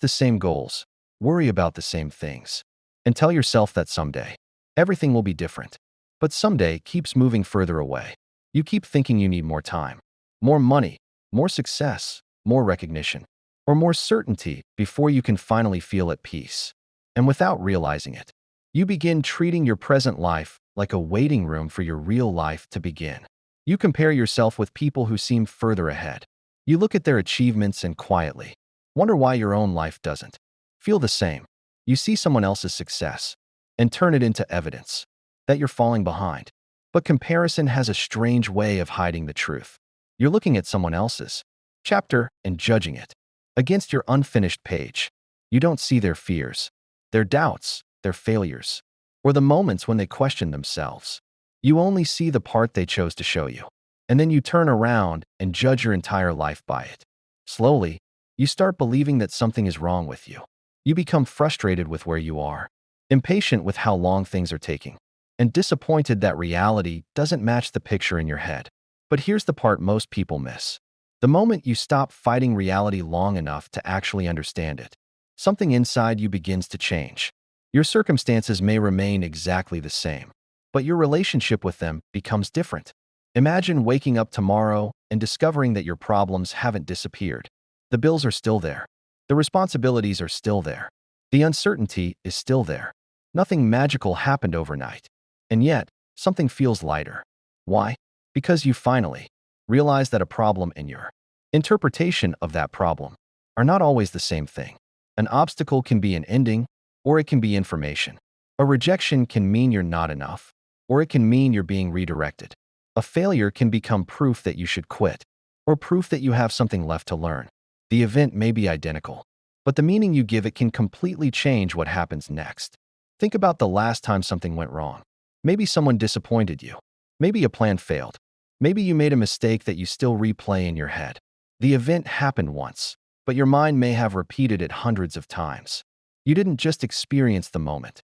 the same goals, worry about the same things, and tell yourself that someday, everything will be different. But someday keeps moving further away. You keep thinking you need more time, more money, more success, more recognition, or more certainty before you can finally feel at peace. And without realizing it, you begin treating your present life like a waiting room for your real life to begin. You compare yourself with people who seem further ahead. You look at their achievements and quietly wonder why your own life doesn't feel the same. You see someone else's success and turn it into evidence that you're falling behind. But comparison has a strange way of hiding the truth. You're looking at someone else's chapter and judging it against your unfinished page. You don't see their fears, their doubts, their failures, or the moments when they question themselves. You only see the part they chose to show you. And then you turn around and judge your entire life by it. Slowly, you start believing that something is wrong with you. You become frustrated with where you are, impatient with how long things are taking, and disappointed that reality doesn't match the picture in your head. But here's the part most people miss. The moment you stop fighting reality long enough to actually understand it, something inside you begins to change. Your circumstances may remain exactly the same, but your relationship with them becomes different. Imagine waking up tomorrow and discovering that your problems haven't disappeared. The bills are still there. The responsibilities are still there. The uncertainty is still there. Nothing magical happened overnight. And yet, something feels lighter. Why? Because you finally realize that a problem and your interpretation of that problem are not always the same thing. An obstacle can be an ending, or it can be information. A rejection can mean you're not enough, or it can mean you're being redirected. A failure can become proof that you should quit, or proof that you have something left to learn. The event may be identical, but the meaning you give it can completely change what happens next. Think about the last time something went wrong. Maybe someone disappointed you. Maybe a plan failed. Maybe you made a mistake that you still replay in your head. The event happened once, but your mind may have repeated it hundreds of times. You didn't just experience the moment.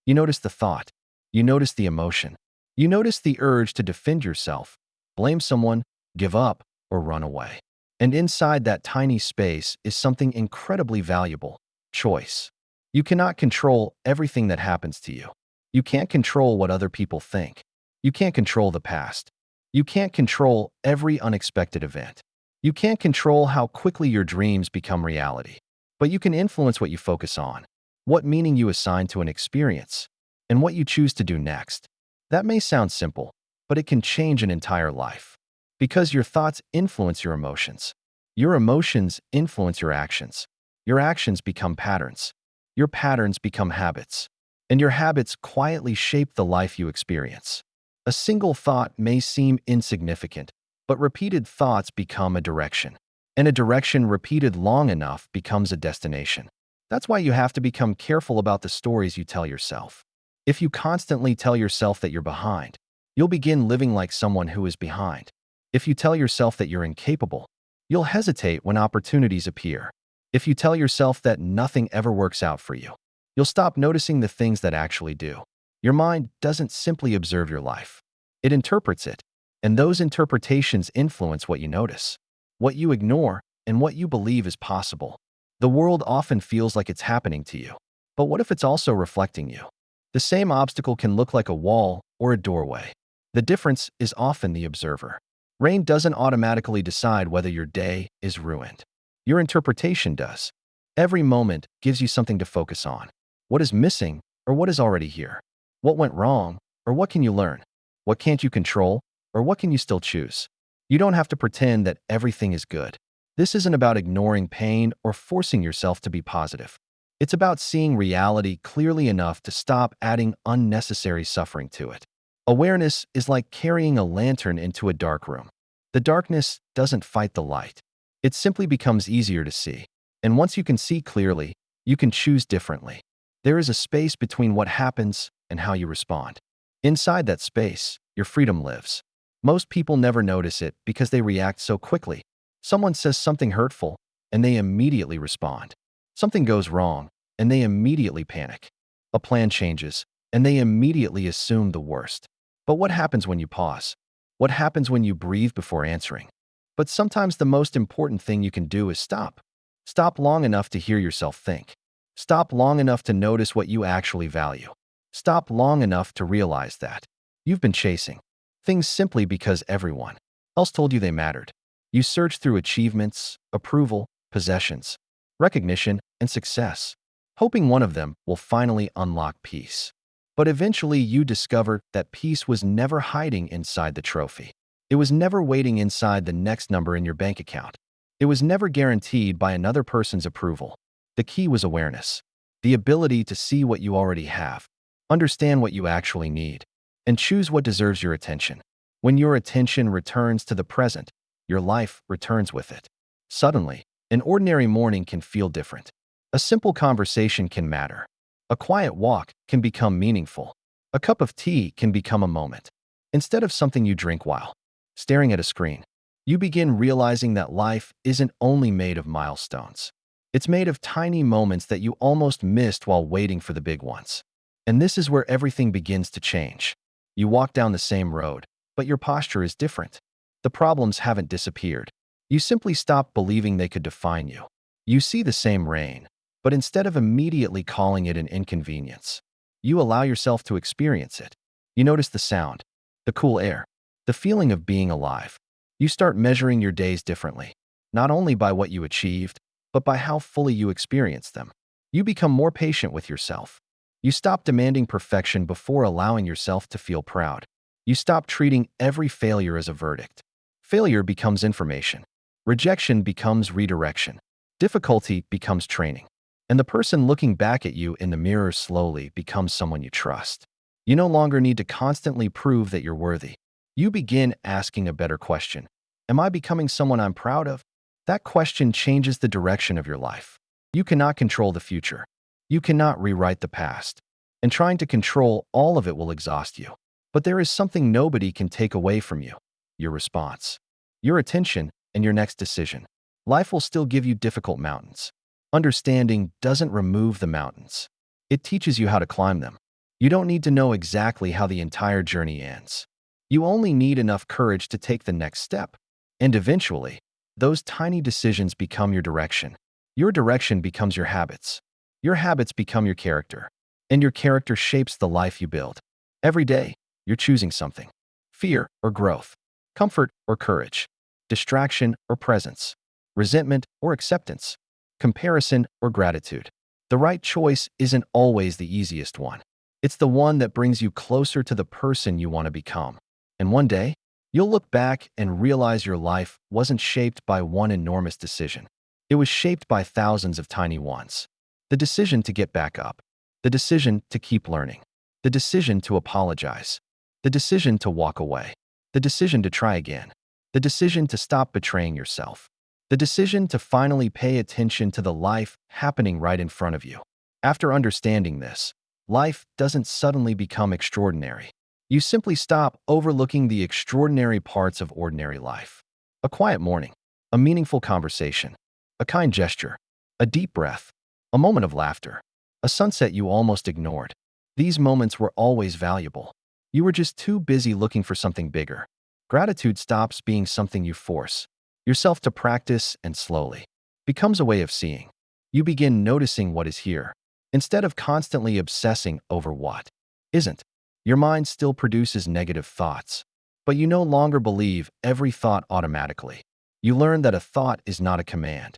You noticed the thought. You noticed the emotion. You noticed the urge to defend yourself, blame someone, give up, or run away. And inside that tiny space is something incredibly valuable: choice. You cannot control everything that happens to you. You can't control what other people think. You can't control the past. You can't control every unexpected event. You can't control how quickly your dreams become reality. But you can influence what you focus on, what meaning you assign to an experience, and what you choose to do next. That may sound simple, but it can change an entire life. Because your thoughts influence your emotions. Your emotions influence your actions. Your actions become patterns. Your patterns become habits. And your habits quietly shape the life you experience. A single thought may seem insignificant, but repeated thoughts become a direction. And a direction repeated long enough becomes a destination. That's why you have to become careful about the stories you tell yourself. If you constantly tell yourself that you're behind, you'll begin living like someone who is behind. If you tell yourself that you're incapable, you'll hesitate when opportunities appear. If you tell yourself that nothing ever works out for you, you'll stop noticing the things that actually do. Your mind doesn't simply observe your life. It interprets it, and those interpretations influence what you notice, what you ignore, and what you believe is possible. The world often feels like it's happening to you. But what if it's also reflecting you? The same obstacle can look like a wall or a doorway. The difference is often the observer. Rain doesn't automatically decide whether your day is ruined. Your interpretation does. Every moment gives you something to focus on. What is missing, or what is already here? What went wrong, or what can you learn? What can't you control, or what can you still choose? You don't have to pretend that everything is good. This isn't about ignoring pain or forcing yourself to be positive. It's about seeing reality clearly enough to stop adding unnecessary suffering to it. Awareness is like carrying a lantern into a dark room. The darkness doesn't fight the light. It simply becomes easier to see. And once you can see clearly, you can choose differently. There is a space between what happens and how you respond. Inside that space, your freedom lives. Most people never notice it because they react so quickly. Someone says something hurtful, and they immediately respond. Something goes wrong, and they immediately panic. A plan changes, and they immediately assume the worst. But what happens when you pause? What happens when you breathe before answering? But sometimes the most important thing you can do is stop. Stop long enough to hear yourself think. Stop long enough to notice what you actually value. Stop long enough to realize that you've been chasing things simply because everyone else told you they mattered. You search through achievements, approval, possessions, recognition, and success, hoping one of them will finally unlock peace. But eventually you discover that peace was never hiding inside the trophy. It was never waiting inside the next number in your bank account. It was never guaranteed by another person's approval. The key was awareness, the ability to see what you already have, understand what you actually need, and choose what deserves your attention. When your attention returns to the present, your life returns with it. Suddenly, an ordinary morning can feel different. A simple conversation can matter. A quiet walk can become meaningful. A cup of tea can become a moment. Instead of something you drink while staring at a screen, you begin realizing that life isn't only made of milestones. It's made of tiny moments that you almost missed while waiting for the big ones. And this is where everything begins to change. You walk down the same road, but your posture is different. The problems haven't disappeared. You simply stop believing they could define you. You see the same rain, but instead of immediately calling it an inconvenience, you allow yourself to experience it. You notice the sound, the cool air, the feeling of being alive. You start measuring your days differently, not only by what you achieved, but by how fully you experience them. You become more patient with yourself. You stop demanding perfection before allowing yourself to feel proud. You stop treating every failure as a verdict. Failure becomes information. Rejection becomes redirection. Difficulty becomes training. And the person looking back at you in the mirror slowly becomes someone you trust. You no longer need to constantly prove that you're worthy. You begin asking a better question. Am I becoming someone I'm proud of? That question changes the direction of your life. You cannot control the future. You cannot rewrite the past. And trying to control all of it will exhaust you. But there is something nobody can take away from you: your response, your attention, and your next decision. Life will still give you difficult mountains. Understanding doesn't remove the mountains. It teaches you how to climb them. You don't need to know exactly how the entire journey ends. You only need enough courage to take the next step. And eventually, those tiny decisions become your direction. Your direction becomes your habits. Your habits become your character. And your character shapes the life you build. Every day, you're choosing something: fear or growth, comfort or courage, distraction or presence, resentment or acceptance, comparison or gratitude. The right choice isn't always the easiest one. It's the one that brings you closer to the person you want to become. And one day, you'll look back and realize your life wasn't shaped by one enormous decision. It was shaped by thousands of tiny ones. The decision to get back up, the decision to keep learning, the decision to apologize, the decision to walk away, the decision to try again, the decision to stop betraying yourself, the decision to finally pay attention to the life happening right in front of you. After understanding this, life doesn't suddenly become extraordinary. You simply stop overlooking the extraordinary parts of ordinary life. A quiet morning, a meaningful conversation, a kind gesture, a deep breath, a moment of laughter, a sunset you almost ignored. These moments were always valuable. You were just too busy looking for something bigger. Gratitude stops being something you force yourself to practice and slowly becomes a way of seeing. You begin noticing what is here, instead of constantly obsessing over what isn't. Your mind still produces negative thoughts, but you no longer believe every thought automatically. You learn that a thought is not a command.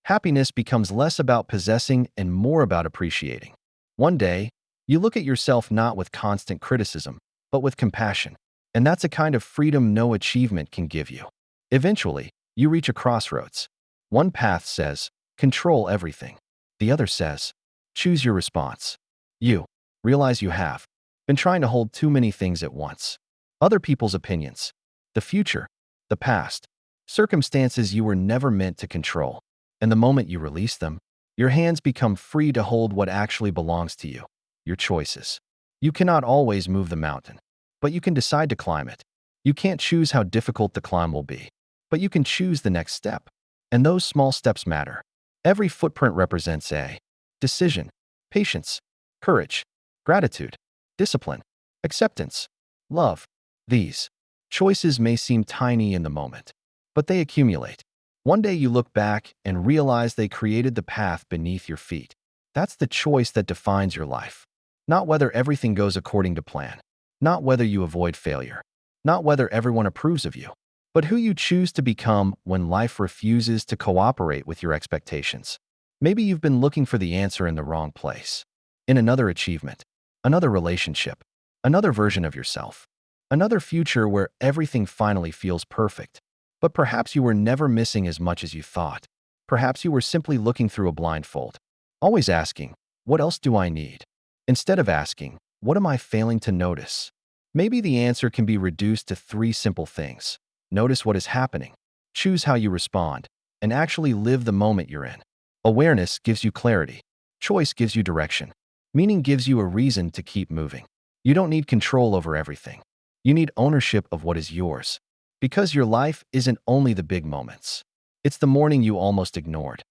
Happiness becomes less about possessing and more about appreciating. One day, you look at yourself not with constant criticism, but with compassion. And that's a kind of freedom no achievement can give you. Eventually, you reach a crossroads. One path says, control everything. The other says, choose your response. You realize you have been trying to hold too many things at once. Other people's opinions, the future, the past, circumstances you were never meant to control. And the moment you release them, your hands become free to hold what actually belongs to you: your choices. You cannot always move the mountain, but you can decide to climb it. You can't choose how difficult the climb will be, but you can choose the next step. And those small steps matter. Every footprint represents a decision, patience, courage, gratitude, discipline, acceptance, love. These choices may seem tiny in the moment, but they accumulate. One day you look back and realize they created the path beneath your feet. That's the choice that defines your life. Not whether everything goes according to plan. Not whether you avoid failure. Not whether everyone approves of you. But who you choose to become when life refuses to cooperate with your expectations. Maybe you've been looking for the answer in the wrong place. In another achievement, another relationship, another version of yourself, another future where everything finally feels perfect. But perhaps you were never missing as much as you thought. Perhaps you were simply looking through a blindfold, always asking, what else do I need? Instead of asking, what am I failing to notice? Maybe the answer can be reduced to three simple things. Notice what is happening, choose how you respond, and actually live the moment you're in. Awareness gives you clarity. Choice gives you direction. Meaning gives you a reason to keep moving. You don't need control over everything. You need ownership of what is yours. Because your life isn't only the big moments. It's the morning you almost ignored.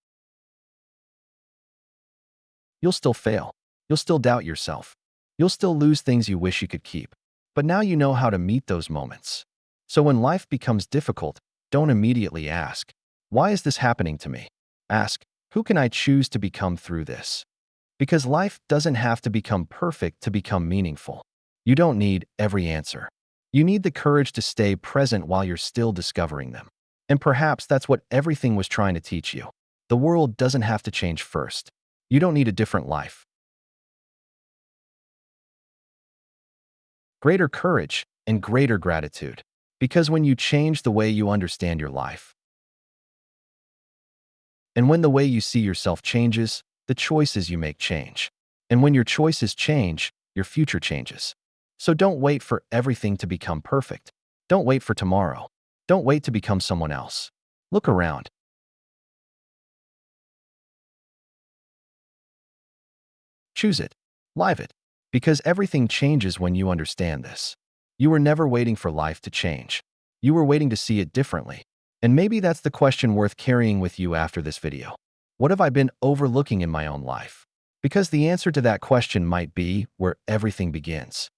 You'll still fail. You'll still doubt yourself. You'll still lose things you wish you could keep. But now you know how to meet those moments. So when life becomes difficult, don't immediately ask, why is this happening to me? Ask, who can I choose to become through this? Because life doesn't have to become perfect to become meaningful. You don't need every answer. You need the courage to stay present while you're still discovering them. And perhaps that's what everything was trying to teach you. The world doesn't have to change first. You don't need a different life. Greater courage and greater gratitude. Because when you change the way you understand your life, and when the way you see yourself changes, the choices you make change. And when your choices change, your future changes. So don't wait for everything to become perfect. Don't wait for tomorrow. Don't wait to become someone else. Look around. Choose it. Live it. Because everything changes when you understand this. You were never waiting for life to change. You were waiting to see it differently. And maybe that's the question worth carrying with you after this video. What have I been overlooking in my own life? Because the answer to that question might be where everything begins.